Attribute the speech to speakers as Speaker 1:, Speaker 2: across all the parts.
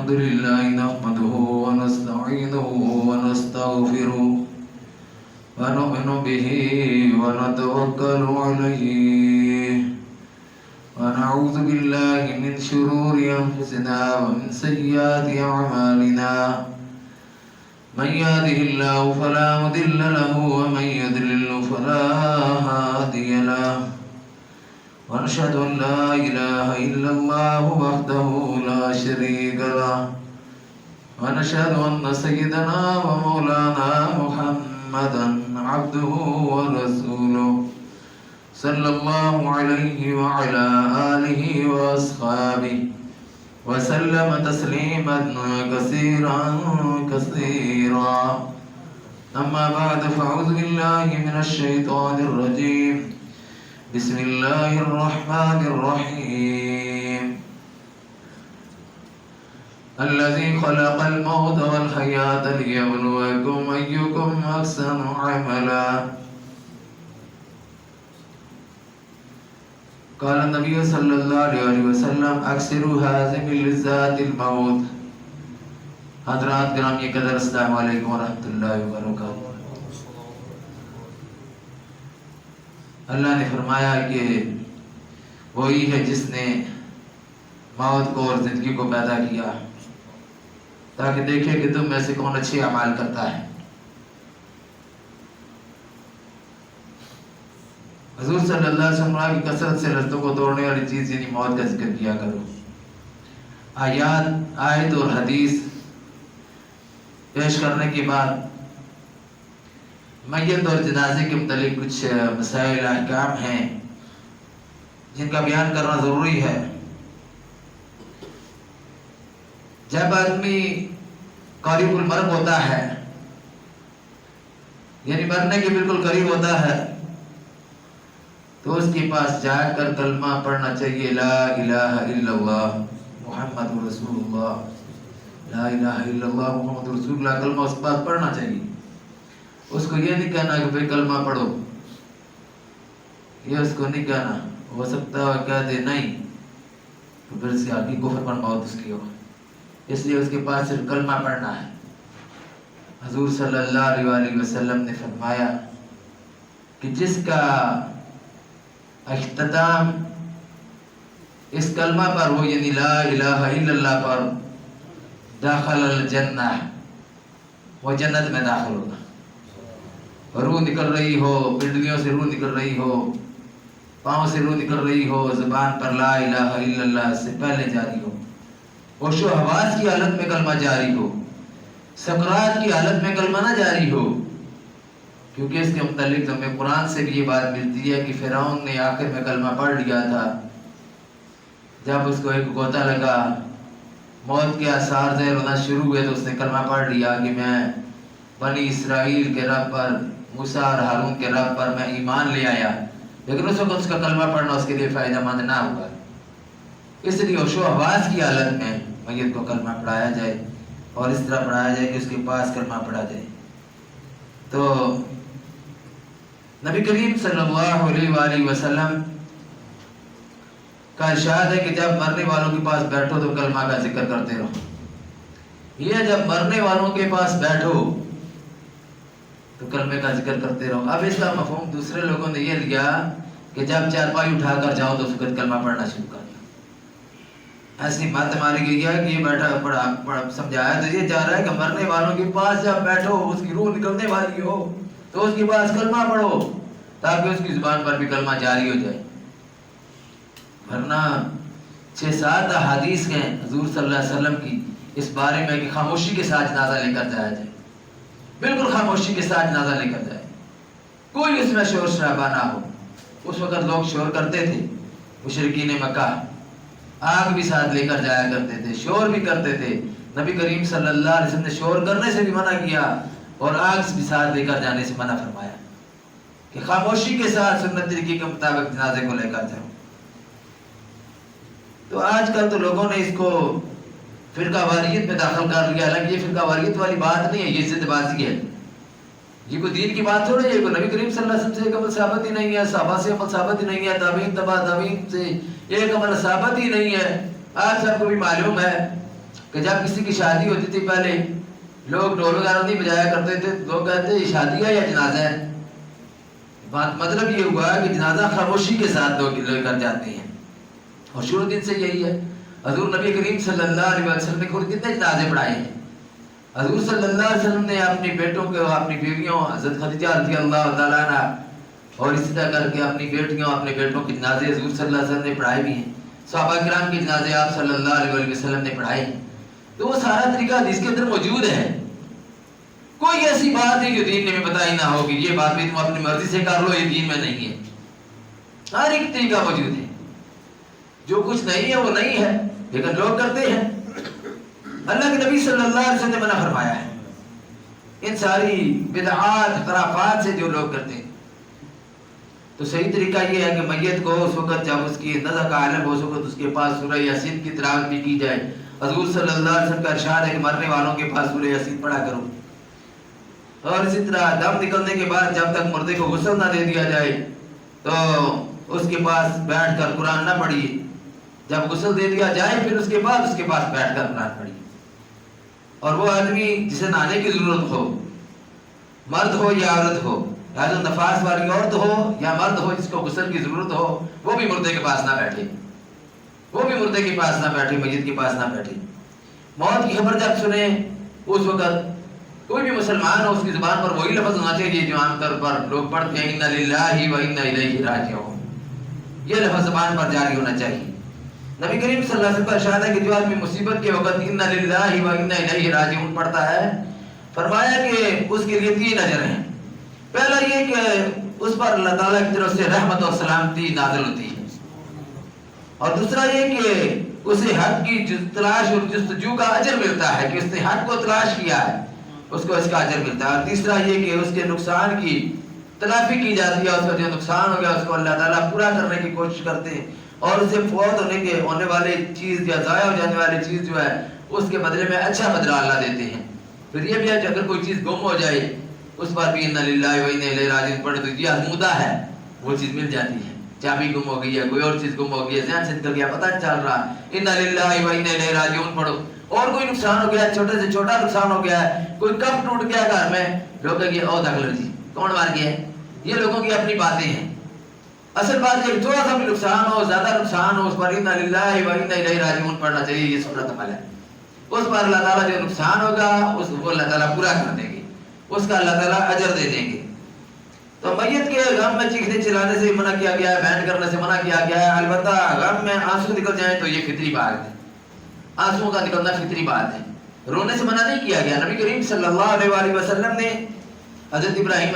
Speaker 1: الحمد لله نحمده ونستعينه ونستغفره ونؤمن به ونتوكل عليه ونعوذ بالله من شرور أنفسنا ومن سيئات أعمالنا من يهده الله فلا مضل له ومن يضلل فلا هادي له ونشهد أن لا إله إلا الله وحده لا شريك له ونشهد أن سيدنا ومولانا محمدا عبده ورسوله صلى الله عليه وعلى آله وأصحابه وسلم تسليما كثيرا كثيرا أما بعد فأعوذ بالله من الشيطان الرجيم بسم الله الرحمن الرحيم الذي خلق الموت والحياة ليبلوكم أيكم أحسن عملا قال النبي صلى الله عليه وسلم اکثروا هازم لذات الموت. حضرات گرامی قدر السلام علیکم ورحمۃ اللہ وبرکاتہ. اللہ نے فرمایا کہ وہی ہے جس نے موت کو اور زندگی کو پیدا کیا تاکہ دیکھے کہ تم میں سے کون اچھے اعمال کرتا ہے. حضور صلی اللہ علیہ وسلم کی کثرت سے رشتوں کو توڑنے والی چیز یعنی موت کا ذکر کیا کرو. آیت اور حدیث پیش کرنے کے بعد میت اور جنازے کے متعلق کچھ مسائل احکام ہیں جن کا بیان کرنا ضروری ہے. جب آدمی قریب المرگ ہوتا ہے یعنی مرنے کے بالکل قریب ہوتا ہے تو اس کے پاس جا کر کلمہ پڑھنا چاہیے. لا الہ الا اللہ محمد رسول اللہ. لا الہ الا اللہ محمد رسول اللہ کلمہ اس کے پاس پڑھنا چاہیے. اس کو یہ نہیں کہنا کہ بھئی کلمہ پڑھو, یہ اس کو نہیں کہنا. ہو سکتا ہے کہہ دے نہیں تو پھر سے آگے کفر پر موت اس کی ہو. اس لیے اس کے پاس صرف کلمہ پڑھنا ہے. حضور صلی اللہ علیہ وسلم نے فرمایا کہ جس کا اختتام اس کلمہ پر ہو یعنی لا الہ الا اللہ پر داخل الجنہ, وہ جنت میں داخل ہوگا. روح نکل رہی ہو, پنڈلیوں سے روح نکل رہی ہو, پاؤں سے روح نکل رہی ہو, زبان پر لا الہ الا اللہ سے پہلے جاری ہو, ہوش و حواس کی حالت میں کلمہ جاری ہو, سکرات کی حالت میں کلمہ نہ جاری ہو. کیونکہ اس کے متعلق ہمیں قرآن سے بھی یہ بات ملتی ہے کہ فرعون نے آخر میں کلمہ پڑھ لیا تھا. جب اس کو ایک غوطہ لگا, موت کے آثار ظاہر ہونا شروع ہوئے تو اس نے کلمہ پڑھ لیا کہ میں بنی اسرائیل کے رب پر, موسیٰ اور ہارون کے رب پر میں ایمان لے آیا. لیکن اس وقت اس کا کلمہ پڑھنا اس کے لیے فائدہ مند نہ ہوا. اس لیے ہوش و حواس کی حالت میں میت کو کلمہ پڑھایا جائے اور اس طرح پڑھایا جائے کہ اس کے پاس کلمہ پڑھا جائے. تو نبی کریم صلی اللہ علیہ وآلہ وسلم کا ارشاد ہے کہ جب مرنے والوں کے پاس بیٹھو تو کلمہ کا ذکر کرتے رہو. یہ جب مرنے والوں کے پاس بیٹھو تو کلمے کا ذکر کرتے رہو. اب اس کا مفہوم دوسرے لوگوں نے یہ لیا کہ جب چارپائی اٹھا کر جاؤ تو اس وقت کلمہ پڑھنا شروع کر دو. ایسی بات ہماری گئی ہے کہ یہ بیٹھا پڑھا سمجھایا تو یہ جا رہا ہے کہ مرنے والوں کے پاس جب بیٹھو, اس کی روح نکلنے والی ہو تو اس کے پاس کلمہ پڑھو تاکہ اس کی زبان پر بھی کلمہ جاری ہو جائے. ورنہ 6-7 احادیث ہیں حضور صلی اللہ علیہ وسلم کی اس بارے میں کہ خاموشی کے ساتھ جنازہ لے کر جایا جائے, بالکل خاموشی کے ساتھ جنازہ لے کر جائے, کوئی اس میں شور شرابہ نہ ہو. اس وقت لوگ شور کرتے تھے, مشرکین مکہ آگ بھی ساتھ لے کر جایا کرتے تھے, شور بھی کرتے تھے. نبی کریم صلی اللہ علیہ وسلم نے شور کرنے سے بھی منع کیا اور آگ بھی ساتھ لے کر جانے سے منع فرمایا کہ خاموشی کے ساتھ سنت طریقے کے مطابق جنازے کو لے کر جاؤ. تو آج کل تو لوگوں نے اس کو فرقہ واریت میں داخل کر لیا. حالانکہ یہ فرقہ واریت والی بات نہیں ہے, یہ ضد بازی ہے. یہ کوئی دین کی بات تھوڑی ہے. کوئی نبی کریم صلی اللہ علیہ وسلم سے ایک عمل ثابت ہی نہیں ہے, صحابہ سے عمل ثابت ہی نہیں ہے, تابعین تبع تابعین سے ایک عمل ثابت ہی نہیں ہے. آج سب کو بھی معلوم ہے کہ جب کسی کی شادی ہوتی تھی پہلے لوگ ڈھول وغیرہ نہیں بجایا کرتے تھے، لوگ کہتے ہیں یہ شادی ہے یا جنازہ ہے. بات مطلب یہ ہوا کہ جنازہ خاموشی کے ساتھ لوگ کر جاتے ہیں، اور شروع دن سے یہی ہے. حضور نبی کریم صلی اللہ علیہ وسلم نے خود کتنے جنازے پڑھائے ہیں. حضور صلی اللہ علیہ وسلم نے اپنی بیٹوں کو، اپنی بیویوں حضرت خدیجہ رضی اللہ تعالیٰ عنہ اور اسی طرح کر کے اپنی بیٹیوں اپنے بیٹوں کے جنازے حضور صلی اللہ علیہ وسلم نے پڑھائے بھی ہیں. صحابہ کرام کے جنازے آپ صلی اللہ علیہ وسلم نے پڑھائے ہیں. تو وہ سارا طریقہ حدیث کے اندر موجود ہے. کوئی ایسی بات نہیں جو دین نے میں بتائی نہ ہوگی، یہ بات بھی تم اپنی مرضی سے کر لو، یہ دین میں نہیں ہے. ہر ایک طریقہ موجود ہے. جو کچھ نہیں ہے وہ نہیں ہے، لیکن لوگ کرتے ہیں. اللہ کے نبی صلی اللہ علیہ وسلم نے منع فرمایا ہے ان ساری بدعات خرافات سے جو لوگ کرتے ہیں. تو صحیح طریقہ یہ ہے کہ میت کو اس وقت جب اس کی نزع کا عالم ہو اس وقت اس کے پاس سورہ یاسین کی تلاوت بھی کی جائے. حضور صلی اللہ علیہ وسلم کا ارشاد ہے کہ مرنے والوں کے پاس سورہ یاسین پڑھا کرو. اور اسی طرح دم نکلنے کے بعد جب تک مردے کو غسل نہ دے دیا جائے تو اس کے پاس بیٹھ کر قرآن نہ پڑھیے. جب غسل دے دیا جائے پھر اس کے بعد اس کے پاس بیٹھ کر قرآن پڑھیے. اور وہ آدمی جسے نہانے کی ضرورت ہو، مرد ہو یا عورت ہو، یا جو نفاس والی عورت ہو یا مرد ہو جس کو غسل کی ضرورت ہو، وہ بھی مردے کے پاس نہ بیٹھے، وہ بھی مردے کے پاس نہ بیٹھے، میت کے پاس نہ بیٹھے. موت کی خبر جب سنیں اس وقت کوئی بھی مسلمان ہو اس کی زبان پر وہی لفظ ہونا چاہیے جو عام طور پر لوگ پڑھتے ہیں، انا للہ و انا الیہ راجعون. یہ لفظ زبان پر جاری ہونا چاہیے. نبی کریم صلی اللہ علیہ وسلم کا ارشاد ہے کہ جو آدمی مصیبت کے وقت انا للہ و انا الیہ راجعون پڑھتا ہے، فرمایا کہ اس کے لیے 3 اجر ہیں. پہلا یہ کہ اس پر اللہ تعالیٰ کی طرف سے رحمت اور سلامتی نازل ہوتی ہے، اور دوسرا یہ کہ اسے حق کی تلاش اور جستجو کا اجر ملتا ہے کہ اس نے حق کو تلاش کیا ہے، اس کو اس کا اجر ملتا ہے. اور تیسرا یہ کہ اس کے نقصان کی تلافی کی جاتی ہے، اس کا جو نقصان ہو گیا اس کو اللہ تعالیٰ پورا کرنے کی کوشش کرتے ہیں، اور اسے فوت ہونے والے چیز یا ضائع ہو جانے والی چیز جو ہے اس کے بدلے میں اچھا بدلہ اللہ دیتے ہیں. پھر یہ بھی ہے کہ اگر کوئی چیز گم ہو جائے اس پر بھی انا للہ و انا الیہ راجعون پڑھے تو یہ آزمودہ ہے، وہ چیز مل جاتی ہے. چابی گم ہو گئی ہے، کوئی اور چیز گم ہو گئی ہے، ذہن سے نکل گیا، پتہ نہیں چل رہا، انا للہ و انا الیہ راجعون پڑھو. اور کوئی نقصان ہو گیا ہے، چھوٹے سے چھوٹا نقصان ہو گیا ہے، کوئی کپ ٹوٹ گیا گھر میں، لوگ کہیں گے او دخل جی کون مار گیا ہے. یہ لوگوں کی اپنی باتیں ہیں. اصل بات یہ تھوڑا سا بھی نقصان ہو، زیادہ نقصان ہو، اس پر انا للہ و انا الیہ راجعون پڑھنا چاہیے. یہ سنت عمل ہے. اس پر اللہ تعالیٰ جو نقصان ہوگا اس کو اللہ تعالیٰ پورا کر دیں گے، اس کا اللہ تعالیٰ اجر دے دیں گے. تو میت کے غم میں چیخنے چلانے سے منع کیا گیا ہے، بینڈ کرنے سے منع کیا گیا ہے. البتہ غم میں آنسو نکل جائیں تو یہ فطری بات ہے، آنسو کا نکلنا فطری بات ہے. رونے سے منع نہیں کیا گیا. نبی کریم صلی اللہ علیہ وسلم نے حضرت ابراہیم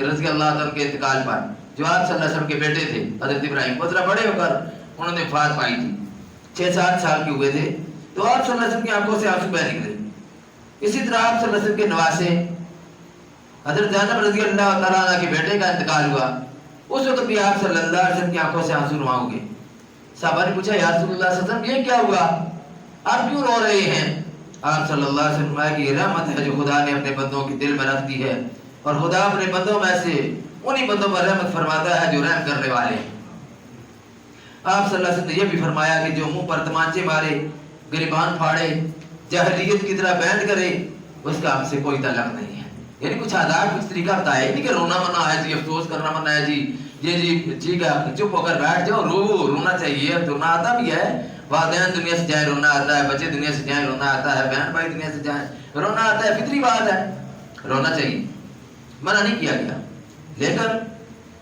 Speaker 1: رضی اللہ عنہ کے انتقال پر جو آپ صلی اللہ علیہ وسلم کے بیٹے تھے حضرت ابراہیم، وہ ذرا بڑے ہو کر انہوں نے وفات پائی تھی، 6-7 سال کے ہوئے تھے. تو آپ صلی اللہ علیہ وسلم کی آنکھوں سے آنسو بہہ نکلے. اسی طرح آپ صلی اللہ علیہ وسلم کے نواسے حضرت زینب رضی اللہ تعالیٰ عنہ کے بیٹے کا انتقال ہوا، اس وقت بھی آپ صلی اللہ علیہ وسلم کی آنکھوں سے آنسو رواں ہو گئے. صحابہ نے پوچھا یا رسول اللہ صلی اللہ علیہ وسلم یہ کیا ہوا، آپ کیوں رو رہے ہیں؟ آپ صلی اللہ علیہ وسلم فرمایا کہ یہ رحمت ہے جو خدا نے اپنے بندوں کے دل میں رکھ دی ہے، اور خدا اپنے بندوں میں سے انہی بندوں پر رحمت فرماتا ہے جو رحم کرنے والے ہیں. آپ صلی اللہ علیہ وسلم نے یہ بھی فرمایا کہ جو منہ پر تمانچے مارے، گریبان پھاڑے، جاہلیت کی طرح بینڈ کرے، اس کا ہم سے کوئی تعلق نہیں ہے. یعنی کچھ آداب کچھ طریقہ بتایا نہیں کہ رونا منع ہے جی، افسوس کرنا منع ہے جی، یہ جی ٹھیک ہے چپ ہو کر بیٹھ جاؤ، رونا چاہیے. رونا آتا بھی ہے، والدین دنیا سے جائیں رونا آتا ہے، بچے دنیا سے جائیں رونا آتا ہے، بہن بھائی دنیا سے جائیں رونا آتا ہے، فطری بات ہے، رونا چاہیے، منع نہیں کیا گیا. لیکن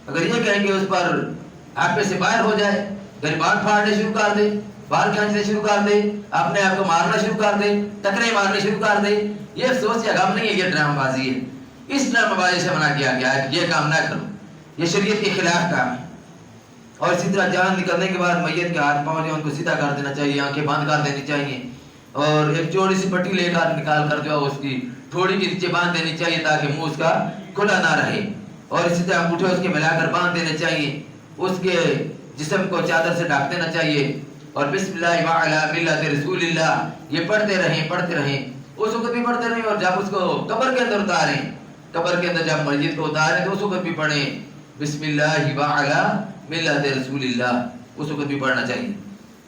Speaker 1: اگر یہ کہیں کہ اس پر آپ سے باہر ہو جائے، گریبان پھاڑنے شروع کر دے، بال کھینچنے شروع کر دے، اپنے آپ کو مارنا شروع کر دے، ٹکرے مارنے شروع کر دے، یہ افسوس یا غم نہیں ہے، یہ ڈرامہ بازی ہے. اس ڈرامہ بازی سے منع کیا گیا ہے کہ یہ کام نہ کرو، یہ شریعت کے خلاف کام ہے. اور اسی طرح جان نکلنے کے بعد میت کے ہاتھ پاؤں جو ان کو سیدھا کر دینا چاہیے، آنکھیں بند کر دینی چاہیے، اور ایک چوڑی سی پٹی لے کر نکال کر جو اس کی ٹھوڑی کے نیچے باندھ دینی چاہیے تاکہ منہ اس کا کھلا نہ رہے. اور اسی طرح انگوٹھے اس کے ملا کر باندھ دینے چاہیے، اس کے جسم کو چادر سے ڈھک دینا چاہیے، اور بسم اللہ وعلی ملت رسول اللہ یہ پڑھتے رہیں. اس وقت بھی پڑھتے رہیں، اور جب اس کو قبر کے اندر اتاریں، قبر کے اندر جب میت کو اتاریں تو اس وقت بھی پڑھیں بسم اللہ وعلی ملت رسول اللہ، اس وقت بھی پڑھنا چاہیے.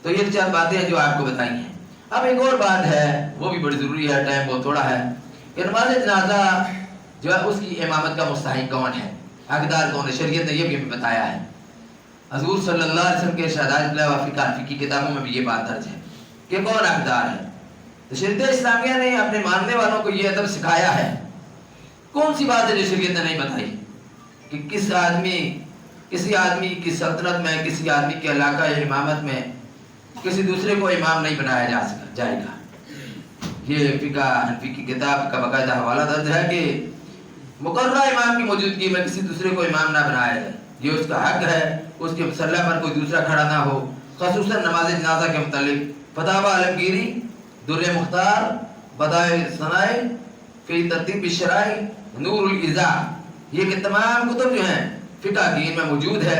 Speaker 1: تو یہ 4 باتیں ہیں جو آپ کو بتائی ہیں. اب ایک اور بات ہے وہ بھی بڑی ضروری ہے، ٹائم بہت تھوڑا ہے، کہ نماز جنازہ جو ہے اس کی امامت کا مستحق کون ہے، حقدار کون ہے؟ شریعت نے یہ بھی ہمیں بتایا ہے، حضور صلی اللہ علیہ وسلم کے ارشادات کی کتابوں میں بھی یہ بات درج ہے کہ کون حقدار ہے۔ تو شریعت اسلامیہ نے اپنے ماننے والوں کو یہ ادب سکھایا ہے۔ کون سی بات ہے جو شریعت نے نہیں بتائی کہ کسی آدمی کی سلطنت میں، کسی آدمی کے علاقہ یا امامت میں کسی دوسرے کو امام نہیں بنایا جائے گا۔ یہ فقہ حنفی کی کتاب کا باقاعدہ حوالہ درج ہے کہ مقررہ امام کی موجودگی میں کسی دوسرے کو امام نہ بنایا جائے، یہ اس کا حق ہے، اس کے مسلح پر کوئی دوسرا کھڑا نہ ہو۔ خصوصاً نماز جنازہ کے متعلق فتاوی عالمگیری، در مختار، بدائع ثنائے فی ترتیب الشرائع، نور الازاء، یہ کہ تمام کتب جو ہیں فقہ دین میں موجود ہے۔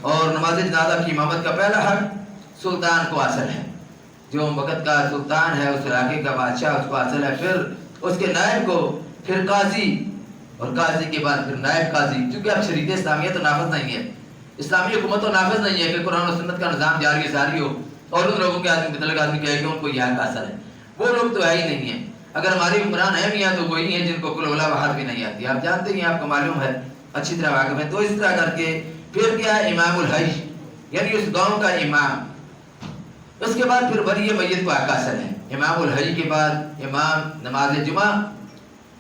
Speaker 1: اور نماز جنازہ کی امامت کا پہلا حق سلطان کو حاصل ہے، جو وقت کا سلطان ہے، اس علاقے کا بادشاہ، اس کو حاصل ہے، پھر اس کے نائب کو، پھر قاضی، اور قاضی کے بعد پھر نائب قاضی، کیونکہ اب شریعت اسلامیہ تو نافذ نہیں ہے، اسلامی حکومت تو نافذ نہیں ہے کہ قرآن و سنت کا نظام جاری ساری ہو اور ان لوگوں کے متعلق آدمی کہے کہ ان کو یہ حق حاصل ہے، وہ لوگ تو ہے ہی نہیں ہیں۔ اگر ہماری حکمران ہیں میاں تو وہی ہیں جن کو کل ولا بہار بھی نہیں آتی، آپ جانتے ہیں، آپ کو معلوم ہے، اچھی طرح واقف ہے۔ تو اس طرح کر کے پھر کیا ہے، امام الحی یعنی اس گاؤں کا امام، اس کے بعد پھر ولی میت کو حق حاصل ہے۔ امام الحی کے بعد امام نماز جمعہ،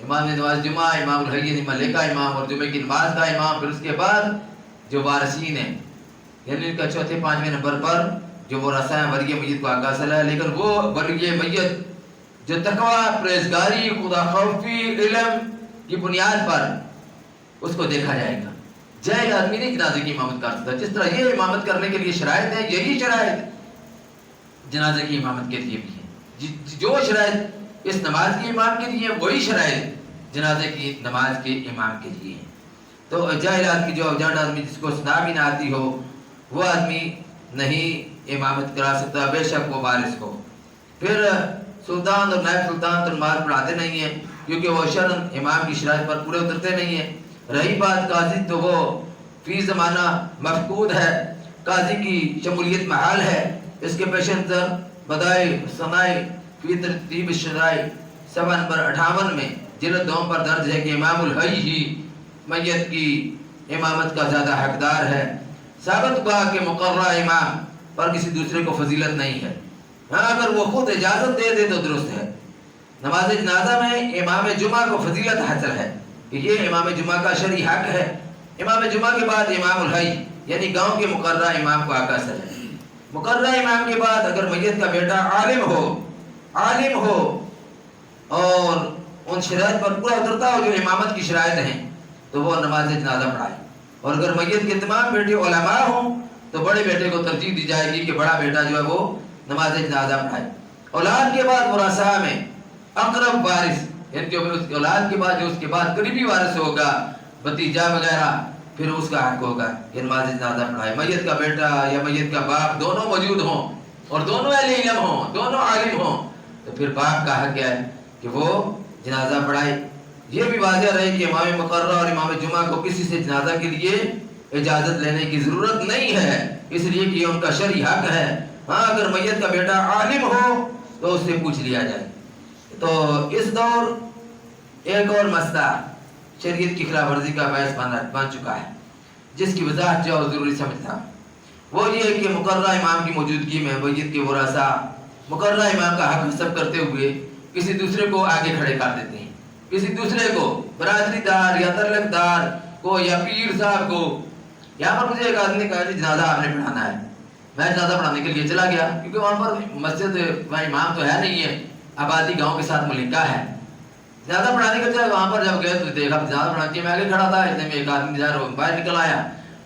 Speaker 1: امام نماز جمعہ، امام الحی یعنی ملے کا امام اور جمعے کی نماز کا امام، پھر اس کے بعد جو وارثین ہیں یعنی ان کا چوتھے پانچویں نمبر پر جو ورثہ ہیں ولی میت کو حق حاصل ہے، لیکن وہ ولی میت جو تقوی، پرہیزگاری، خدا خوفی، علم کی بنیاد پر اس کو دیکھا جائے گا۔ جاہل آدمی نہیں جنازے کی امامت کر سکتا، جس طرح یہ امامت کرنے کے لیے شرائط ہیں، یہی شرائط جنازے کی امامت کے لیے بھی ہے۔ جو شرائط اس نماز کی امام کے لیے ہیں، وہی شرائط جنازے کی نماز کے امام کے لیے ہیں۔ تو جاہل آدمی، جو اوجاٹ آدمی جس کو سنا بھی نہ آتی ہو، وہ آدمی نہیں امامت کرا سکتا، بے شک وہ وارث ہو۔ پھر سلطان اور نائب سلطان تو نماز پڑھاتے نہیں ہیں کیونکہ وہ شرعاً امام کی شرائط پر پورے اترتے نہیں ہیں۔ رہی بات قاضی، تو وہ فی زمانہ مفقود ہے، قاضی کی شمولیت محال ہے۔ اس کے پیش نظر بدائع ثنائے فی ترتیب الشرائع صفحہ نمبر 58 میں جلد 2 پر درج ہے کہ امام الحی ہی میت کی امامت کا زیادہ حقدار ہے۔ ثابت ہوا کہ مقررہ امام پر کسی دوسرے کو فضیلت نہیں ہے، ہاں اگر وہ خود اجازت دے دے تو درست ہے۔ نماز جنازہ میں امام جمعہ کو فضیلت حاصل ہے کہ یہ امام جمعہ کا شرعی حق ہے۔ امام جمعہ کے بعد امام الحی یعنی گاؤں کے مقررہ امام کو حق حاصل ہے۔ مقررہ امام کے بعد اگر میت کا بیٹا عالم ہو اور ان شرائط پر پورا اترتا ہو جو امامت کی شرائط ہیں تو وہ نماز جنازہ پڑھائے، اور اگر میت کے تمام بیٹے علماء ہوں تو بڑے بیٹے کو ترجیح دی جائے گی کہ بڑا بیٹا جو ہے وہ نماز جنازہ پڑھائے۔ اولاد کے بعد ورثاء میں اقرب وارث یعنی جو اس کی اولاد کے بعد جو اس کے بعد قریبی وارث ہوگا، بھتیجا وغیرہ، پھر اس کا حق ہوگا کہ نماز جنازہ پڑھائے۔ میت کا بیٹا یا میت کا باپ دونوں موجود ہوں اور دونوں اہل علم ہوں، دونوں عالم ہوں، تو پھر باپ کا حق ہے کہ وہ جنازہ پڑھائے۔ یہ بھی واضح رہے کہ امام مقررہ اور امام جمعہ کو کسی سے جنازہ کے لیے اجازت لینے کی ضرورت نہیں ہے، اس لیے کہ یہ ان کا شرعی حق ہے۔ ہاں اگر میت کا بیٹا عالم ہو تو اس سے پوچھ لیا جائے۔ تو اس دور ایک اور مسئلہ شریعت کی خلاف ورزی کا باعث بن چکا ہے، جس کی وضاحت جو ضروری سمجھتا وہ یہ ہے کہ مقررہ امام کی موجودگی میں میت کے ورثاء مقررہ امام کا حق حسب کرتے ہوئے کسی دوسرے کو آگے کھڑے کر دیتے ہیں، کسی دوسرے کو برادری دار یا تعلق دار کو یا پیر صاحب کو۔ یہاں پر مجھے ایک آدمی نے کہا کہ جنازہ آپ نے پڑھانا ہے، میں جنازہ پڑھانے کے لیے چلا گیا کیونکہ وہاں پر مسجد میں امام تو ہے نہیں ہے، آبادی گاؤں کے ساتھ ملکہ ہے۔ جنازہ پڑھانے کے بعد وہاں پر جب گئے تو دیکھا جنازہ پڑھانے کے میں آگے کھڑا تھا، اتنے میں ایک آدمی باہر نکل آیا،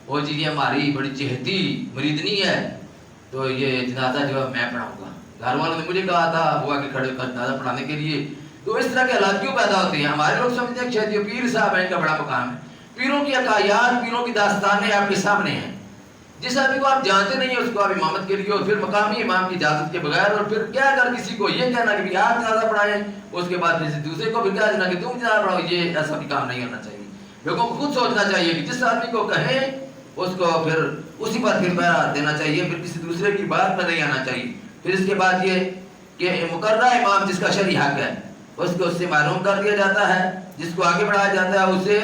Speaker 1: وہ جی یہ ہماری بڑی چہتی مریدنی ہے تو یہ جنازہ جو ہے میں پڑھاؤں گا۔ گھر والوں نے مجھے کہا تھا وہ آگے کھڑے کر جنازہ پڑھانے کے لیے۔ تو اس طرح کے حالات کیوں پیدا ہوتے ہیں؟ ہمارے لوگ سمجھتے ہیں کہ پیر صاحب ان کا بڑا مقام ہے۔ پیروں کی حکایات، پیروں کی داستانیں آپ کے سامنے ہیں۔ جس آدمی کو آپ جانتے نہیں ہیں اس کو آپ امامت کے لیے اور پھر مقامی امام کی اجازت کے بغیر، اور پھر کیا اگر کسی کو یہ کہنا کہ آپ جنازہ پڑھائیں، اس کے بعد کسی دوسرے کو بھی کہہ دینا کہ تم جنازہ پڑھاؤ، یہ ایسا بھی کام نہیں ہونا چاہیے۔ لوگوں کو خود سوچنا چاہیے کہ جس آدمی کو کہیں اس کو پھر اسی پر پھر پیرا دینا چاہیے، پھر کسی دوسرے کی بات میں نہیں آنا چاہیے۔ پھر اس کے بعد یہ کہ مقررہ امام جس کا شرعی حق ہے اس کو اس سے معلوم کر دیا جاتا ہے، جس کو آگے بڑھایا جاتا ہے اسے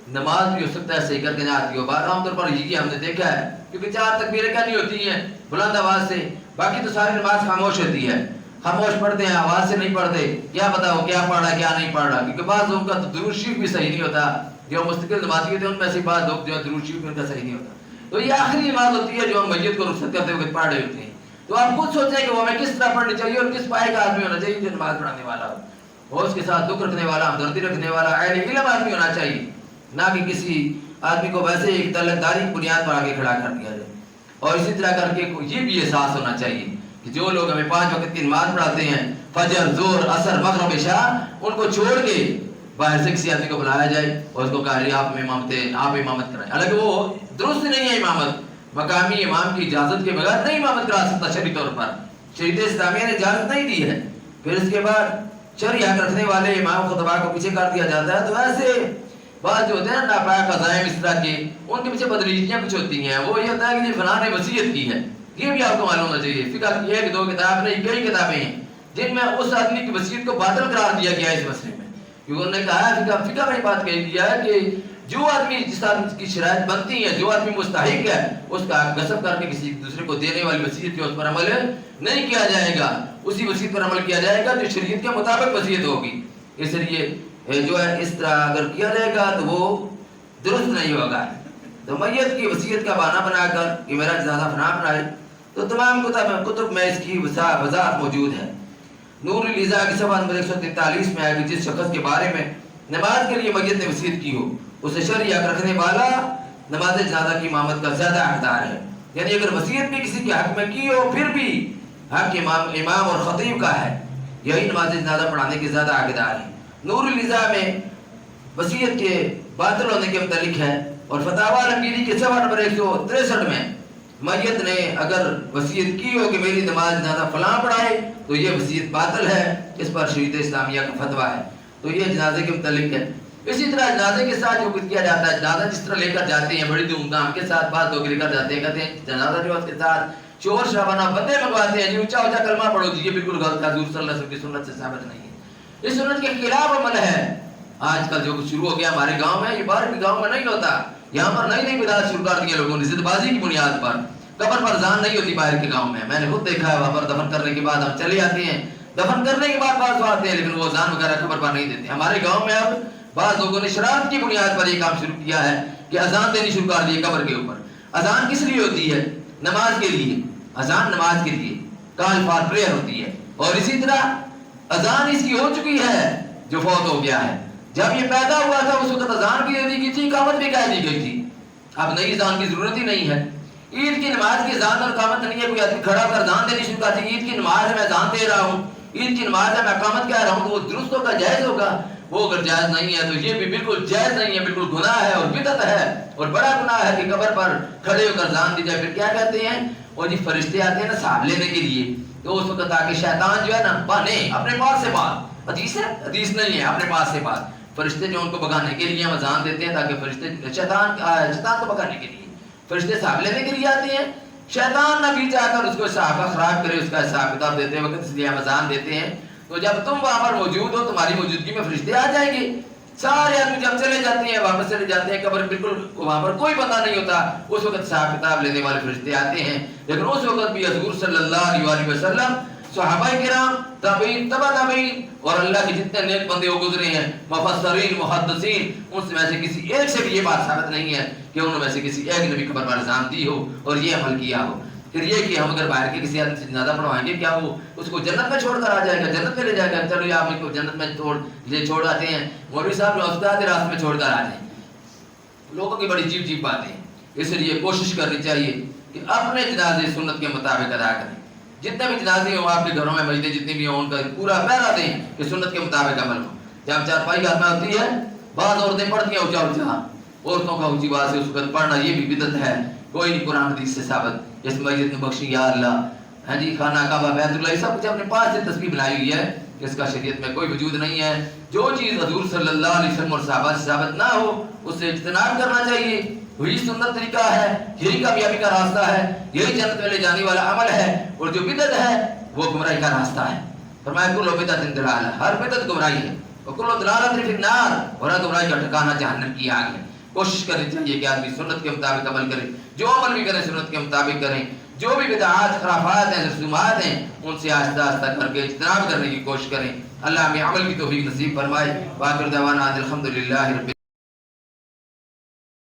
Speaker 1: نماز بھی ہو سکتا ہے صحیح کر کے نہ آتی ہو۔ بات عام طور پر یہ ہم نے دیکھا ہے، کیونکہ 4 تکبیریں کرنی ہوتی ہیں بلند آواز سے، باقی تو ساری نماز خاموش ہوتی ہے، خاموش پڑھتے ہیں، آواز سے نہیں پڑھتے، کیا پتا ہو کیا پڑھ رہا ہے کیا نہیں پڑھ رہا، کیونکہ بعض لوگوں کا تو درود شریف بھی صحیح نہیں ہوتا، جو مستقل نمازی ہوتے ہیں ان میں سے بعض لوگ جو ہے درود شریف ان کا صحیح نہیں ہوتا۔ تو یہ آخری نماز ہوتی ہے جو ہم میت کو رخصت کرتے ہوئے پڑھ رہے ہوتے ہیں، تو آپ خود سوچیں کہ وہ ہمیں کس طرح پڑھنی چاہیے اور کس پائے کا آدمی ہونا چاہیے جو نماز پڑھانے والا ہو، اور اس کے ساتھ دکھ رکھنے والا، ہمدردی رکھنے والا، اہل علم آدمی ہونا چاہیے، نہ کہ کسی آدمی کو ویسے ایک تعلقداری کی بنیاد پر آگے کھڑا کر دیا جائے۔ اور اسی طرح کر کے یہ بھی احساس ہونا چاہیے کہ جو لوگ ہمیں 5 وقت کی نماز پڑھاتے ہیں، فجر، ظہر، عصر، مغرب، عشاء، ان کو چھوڑ کے باہر سے کسی آدمی کو بلایا جائے اور اس کو کہا جائے آپ امامت کرائیں، حالانکہ وہ درست نہیں ہے امامت، مقامی امام کی اجازت کے بغیر نہیں امامت کرا سکتا شرعی طور پر، شریعت اسلامیہ نے اجازت نہیں دی ہے۔ پھر اس کے بعد شرعی حق رکھنے والے امام خطبہ کو پیچھے کر دیا جاتا ہے، تو ایسے بعض جو ہوتے ہیں ناپاک عزائم اس طرح کے، ان کے پیچھے بدریجیاں کچھ ہوتی ہیں، وہ یہ ہوتا ہے کہ یہ فلاں نے وصیت کی ہے، یہ بھی آپ کو معلوم ہونا چاہیے۔ فقہ کی 1-2 کتاب نہیں، کئی کتابیں ہیں جن میں اس آدمی کی وصیت کو باطل قرار دیا گیا ہے اس مسئلے میں، کیونکہ انہوں نے کہا ہے فقہ میں بات کہی گیا ہے کہ جو آدمی جس آدمی کی شرائط بنتی ہے، جو آدمی مستحق ہے، اس کا غصب کر کے کسی دوسرے کو دینے والی وصیت کے اس پر عمل نہیں کیا جائے گا، اسی وصیت پر عمل کیا جائے گا جو شریعت کے مطابق وصیت ہوگی۔ اس لیے جو ہے اس طرح اگر کیا جائے گا تو وہ درست نہیں ہوگا۔ تو میت کی وصیت کا بہانہ بنا کر کہ میرا جنازہ فلاں پڑھائے، تو تمام کتب میں اس کی وضاحت موجود ہے۔ نور الیزا کی صفحہ نمبر 143 میں ہے کہ جس شخص کے بارے میں نماز کے لیے میت نے وصیت کی ہو اسے شرعی حق رکھنے والا نماز جنازہ کی امامت کا زیادہ حقدار ہے، یعنی اگر وصیت بھی کسی کے حق میں کی ہو پھر بھی حق امام اور خطیب کا ہے، یہی نماز جنازہ پڑھانے کے زیادہ حقدار ہے۔ نور الیزا میں وصیت کے باطل ہونے کے متعلق ہے، اور فتاوی الامگیری کے صفحہ نمبر 163 میں میت نے اگر وصیت کی ہو کہ میری نماز جنازہ فلاں پڑھائے تو یہ وصیت باطل ہے، اس پر شریعت اسلامیہ کا فتویٰ ہے۔ تو یہ جنازے کے متعلق ہے۔ اسی طرح جنازے کے ساتھ جو کچھ کیا جاتا ہے، جنازہ جس طرح لے کر جاتے ہیں بڑی دھوم دھام کے ساتھ، بعض لوگ لے کر جاتے ہیں، کہتے ہیں جنازہ جو ہے اس کے ساتھ شور شرابہ بندے منگواتے ہیں، جی اونچا اونچا کلمہ پڑھو، جی یہ بالکل غلط ہے، حضور صلی اللہ علیہ وسلم کی سنت سے ثابت نہیں ہے، اس سنت کے خلاف عمل ہے۔ آج کل جو کچھ شروع ہو گیا ہمارے گاؤں میں، یہ باہر کے گاؤں میں نہیں ہوتا، یہاں پر نئی نئی بدعت شروع کر دی لوگوں نے ضد بازی کی بنیاد پر۔ قبر پر اذان نہیں ہوتی باہر کے گاؤں میں نے خود دیکھا ہے، وہاں پر دفن کرنے کے بعد ہم چلے آتے ہیں، دفن کرنے کے بعد بعض آتے ہیں لیکن وہ اذان وغیرہ قبر پر نہیں دیتے۔ ہمارے گاؤں میں اب بعض لوگوں نے شرارت کی بنیاد پر یہ کام شروع کیا ہے کہ اذان دینی شروع کر دی قبر کے اوپر۔ اذان کس لیے ہوتی ہے؟ نماز کے لیے، اذان نماز کے لیے، کال فار پریئر ہوتی ہے، اور اسی طرح اذان اس کی ہو چکی ہے جو فوت ہو گیا ہے، جب یہ پیدا ہوا تھا اس وقت اذان بھی دے دی گئی تھی، اقامت بھی کہہ دی گئی تھی، اب نئی اذان کی ضرورت ہی نہیں ہے۔ عید کی نماز کی اذان اور اقامت نہیں ہے، کوئی آدمی کھڑا کر اذان دینی شروع کرتی ہے، عید کی نماز ہے میں اذان دے رہا ہوں، عید کی نماز ہے میں اقامت کہہ رہا ہوں، تو وہ درست ہوگا، جائز ہوگا؟ وہ اگر جائز نہیں ہے تو یہ بھی بالکل جائز نہیں ہے، بالکل گناہ ہے اور بدعت ہے اور بڑا گناہ ہے کہ قبر پر کھڑے ہو کر اذان دی جائے۔ پھر کیا کہتے ہیں؟ اور جی فرشتے آتے ہیں نا حساب لینے کے لیے، تو اس وقت آ کے شیطان جو ہے نا بانے اپنے پاس سے بات، حدیث ہے؟ حدیث نہیں ہے، اپنے پاس سے بات، فرشتے جو ان کو بگانے کے لیے ہم اذان دیتے ہیں تاکہ فرشتے شیطان کو بگانے کے لیے فرشتے حساب لینے کے لیے آتے ہیں، شیطان نہ بھی چاہ کر اس کو حساب کا خراب کرے، اس کا حساب کتاب دیتے وقت، اس لیے ہم اذان دیتے ہیں۔ تو جب تم وہاں پر موجود ہو تمہاری موجودگی میں فرشتے آ جائیں گے، سارے آدمی جب چلے جاتے ہیں واپس چلے جاتے ہیں، قبر بالکل وہاں پر کوئی پتہ نہیں ہوتا، اس وقت حساب کتاب لینے والے فرشتے آتے ہیں۔ لیکن اس وقت بھی حضور صلی اللہ علیہ وسلم، صحابہ کرام، تابعین، تبع تابعین اور اللہ کے جتنے نیک بندے وہ گزرے ہیں، مفسرین، محدثین، ان میں سے کسی ایک سے بھی یہ بات ثابت نہیں ہے کہ انہوں میں سے کسی ایک نے بھی قبر پر اذان دی ہو اور یہ عمل کیا ہو۔ پھر یہ کہ ہم اگر باہر کے کسی آدمی سے جنازہ پڑھوائیں گے، کیا وہ اس کو جنت میں چھوڑ کر آ جائے گا، جنت میں لے جائے گا؟ چلو یہ آپ کو جنت میں چھوڑ آتے ہیں، مولوی صاحب جو استاد راستے میں چھوڑ کر آ جائیں، لوگوں کی بڑی عجیب عجیب باتیں۔ اس لیے کوشش کرنی چاہیے کہ اپنے جنازے سنت کے مطابق ادا کریں، جتنے بھی جنازے ہوں آپ کے گھروں میں، مسجدیں جتنی بھی ہوں، ان کا پورا پہرا دیں کہ سنت کے مطابق عمل ہو۔ جب چارپائی ہاتھ میں ہوتی ہے، بعض عورتیں پڑھتی ہیں اونچا اونچا، عورتوں کا اونچی آواز سے اس وقت پڑھنا یہ بھی بدعت ہے، کوئی نہیں قرآن حدیث سے ثابت۔ اس میت نے بخشی یا اللہ، ہاں جی، خانہ کعبہ، بیت اللہ، یہ سب کچھ اپنے پاس سے تسبیح بنائی ہوئی ہے، اس کا شریعت میں کوئی وجود نہیں ہے۔ جو چیز حضور صلی اللہ علیہ وسلم اور صحابہ سے ثابت نہ ہو اس سے اجتناب کرنا چاہیے، وہی سنت طریقہ ہے، یہی کامیابی کا راستہ ہے، یہی جنت میں لے جانے والا عمل ہے، اور جو بدعت ہے وہ گمراہی کا راستہ ہے۔ فرمایا کل بدعت دلالہ، ہر بدعت گمراہی ہے، وکل دلالۃ فی النار، اور ہر گمراہی کا ٹھکانہ جہنم کی آگ ہے۔ کوشش کرنی چاہیے کہ آدمی سنت کے مطابق عمل کرے، جو عمل بھی کریں سنت کے مطابق کریں، جو بھی بدعات خرافات ہیں رسومات ہیں ان سے آہستہ آہستہ کر کے اجتناب کرنے کی کوشش کریں۔ اللہ ہمیں عمل کی توفیق نصیب فرمائے۔ وآخر دعوانا الحمدللہ رب